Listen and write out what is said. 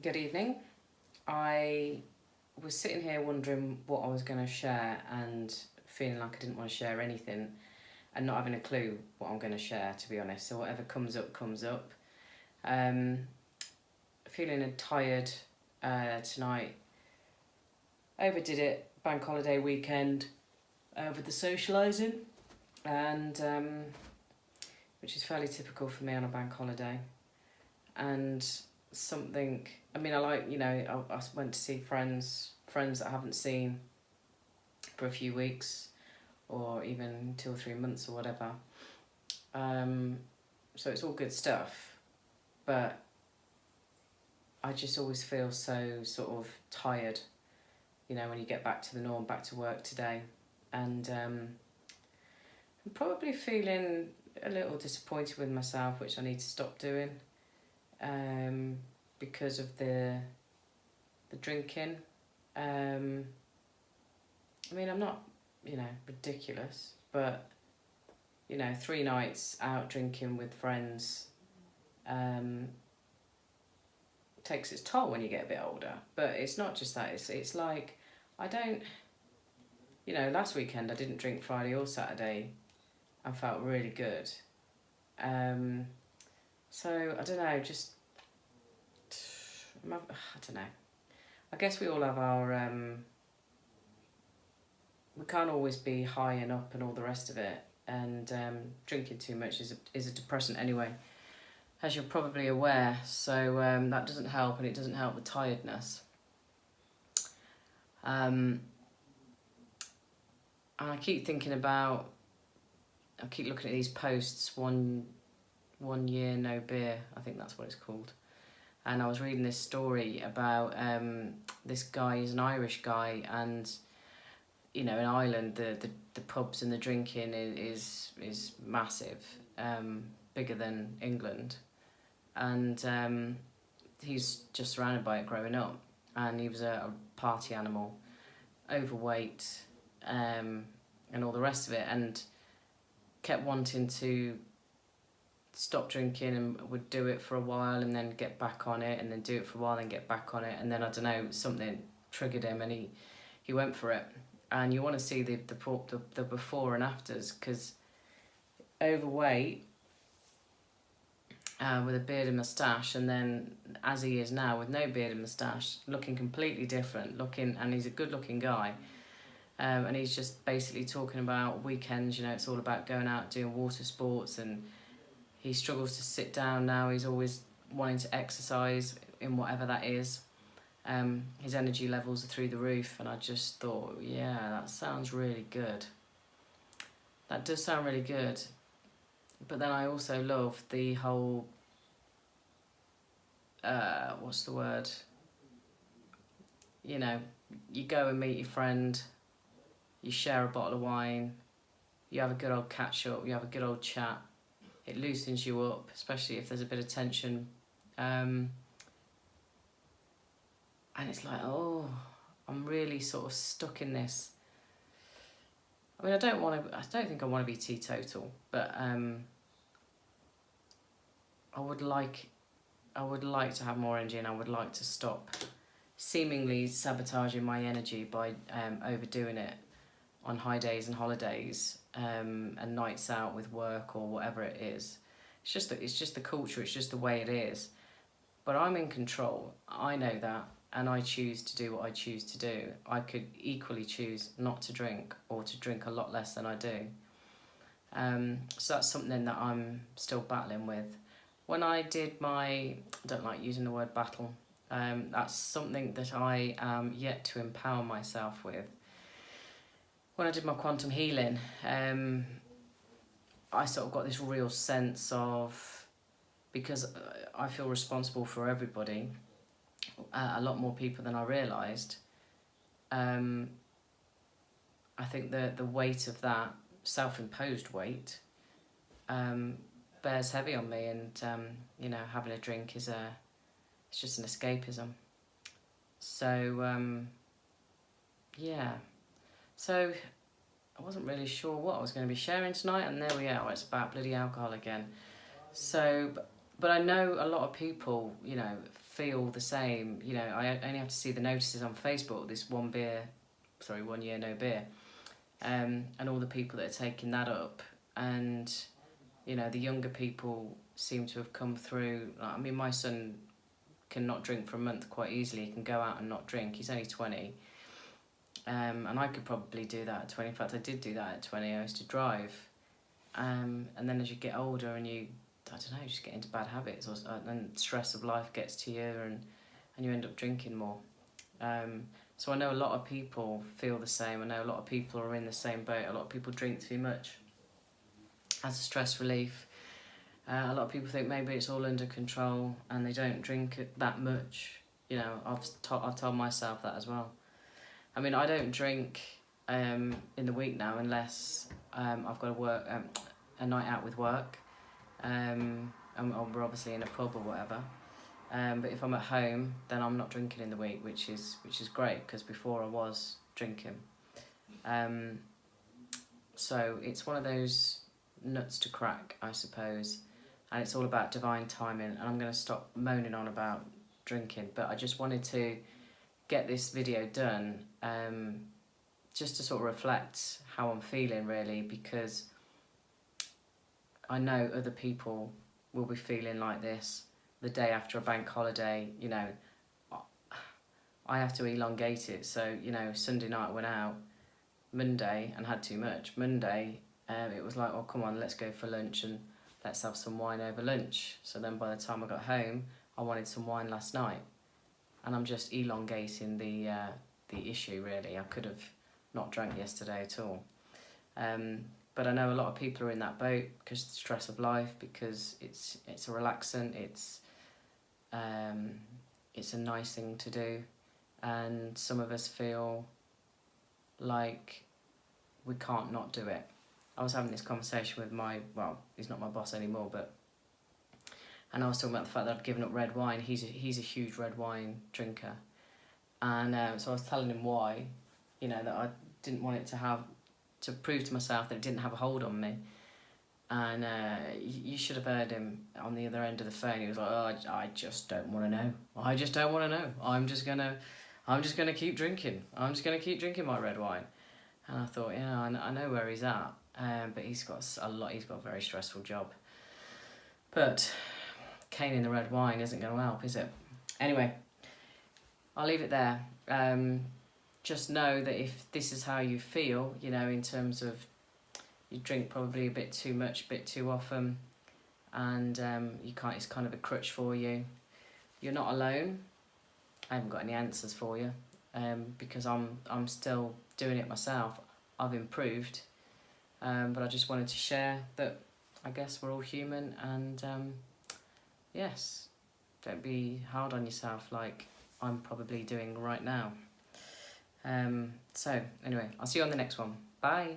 Good evening. I was sitting here wondering what I was going to share and feeling like I didn't want to share anything and not having a clue what I'm going to share, to be honest. So whatever comes up, comes up. Feeling tired tonight. Overdid it, bank holiday weekend with the socialising, and which is fairly typical for me on a bank holiday. And something, I mean, I like, I went to see friends that I haven't seen for a few weeks or even 2 or 3 months or whatever. So it's all good stuff, but I just always feel so sort of tired, when you get back to the norm, back to work today. And I'm probably feeling a little disappointed with myself, which I need to stop doing. Because of the drinking. I mean, I'm not, ridiculous, but 3 nights out drinking with friends takes its toll when you get a bit older. But it's not just that. It's like I don't. Last weekend I didn't drink Friday or Saturday. I felt really good. So I don't know, I don't know. I guess we all have our, we can't always be high and up and all the rest of it. And drinking too much is a depressant anyway, as you're probably aware. So that doesn't help, and it doesn't help the tiredness. And I keep thinking about, I keep looking at these posts, one year no beer, I think that's what it's called. And I was reading this story about this guy, he's an Irish guy, and in Ireland the pubs and the drinking is massive, bigger than England, and he's just surrounded by it growing up, and he was a party animal, overweight, and all the rest of it, and kept wanting to stop drinking and would do it for a while and then get back on it, and then do it for a while and get back on it, and then I don't know, something triggered him and he went for it. And you want to see the before and afters, because overweight with a beard and moustache, and then as he is now with no beard and moustache, looking completely different, and he's a good looking guy. And he's just basically talking about weekends, it's all about going out doing water sports, and he struggles to sit down now. He's always wanting to exercise in whatever that is. His energy levels are through the roof, and I just thought, yeah, that sounds really good. That does sound really good. But then I also love the whole, what's the word? You go and meet your friend, you share a bottle of wine, you have a good old catch up, you have a good old chat. It loosens you up, especially if there's a bit of tension. And it's like, oh, I'm really sort of stuck in this. I mean, I don't think I want to be teetotal, but I would like to have more energy, and I would like to stop seemingly sabotaging my energy by overdoing it on high days and holidays, and nights out with work or whatever it is. It's just the culture, it's just the way it is. But I'm in control, I know that, and I choose to do what I choose to do. I could equally choose not to drink, or to drink a lot less than I do. So that's something that I'm still battling with. When I did I don't like using the word battle, that's something that I am yet to empower myself with. When I did my quantum healing, I sort of got this real sense of, because I feel responsible for everybody, a lot more people than I realised. I think the weight of that self-imposed weight bears heavy on me, and having a drink it's just an escapism. So yeah. So I wasn't really sure what I was going to be sharing tonight, and there we are, it's about bloody alcohol again. So but I know a lot of people, you know, feel the same. You know, I only have to see the notices on Facebook, this 1 year no beer, and all the people that are taking that up. And, you know, the younger people seem to have come through. I mean, my son can not drink for a month quite easily. He can go out and not drink. He's only 20. And I could probably do that at 20. In fact, I did do that at 20. I used to drive. And then as you get older and you, I don't know, just get into bad habits, or and stress of life gets to you, and you end up drinking more. So I know a lot of people feel the same. I know a lot of people are in the same boat. A lot of people drink too much as a stress relief. A lot of people think maybe it's all under control and they don't drink it that much. You know, I've told myself that as well. I mean, I don't drink in the week now unless I've got to work a night out with work, and we're obviously in a pub or whatever. But if I'm at home, then I'm not drinking in the week, which is great, because before I was drinking. So it's one of those nuts to crack, I suppose, and it's all about divine timing. And I'm going to stop moaning on about drinking, but I just wanted to get this video done, just to sort of reflect how I'm feeling, really, because I know other people will be feeling like this the day after a bank holiday. You know, I have to elongate it. So, you know, Sunday night I went out, Monday, and had too much. Monday, it was like, oh, come on, let's go for lunch and let's have some wine over lunch. So then by the time I got home, I wanted some wine last night. And I'm just elongating the issue, really. I could have not drank yesterday at all. But I know a lot of people are in that boat because of the stress of life, because it's a relaxant, it's a nice thing to do, and some of us feel like we can't not do it. I was having this conversation with he's not my boss anymore, and I was talking about the fact that I'd given up red wine. He's a huge red wine drinker, and so I was telling him why, you know, that I didn't want it to prove to myself that it didn't have a hold on me. And you should have heard him on the other end of the phone. He was like, "Oh, I just don't want to know. I just don't want to know. I'm just gonna keep drinking. I'm just gonna keep drinking my red wine." And I thought, yeah, I know where he's at, but he's got a very stressful job. But caning the red wine isn't going to help, is it? Anyway, I'll leave it there. Just know that if this is how you feel, you know, in terms of you drink probably a bit too much, a bit too often, and it's kind of a crutch for you, you're not alone. I haven't got any answers for you, because I'm still doing it myself. I've improved, but I just wanted to share that I guess we're all human, and yes, don't be hard on yourself like I'm probably doing right now. So anyway, I'll see you on the next one. Bye.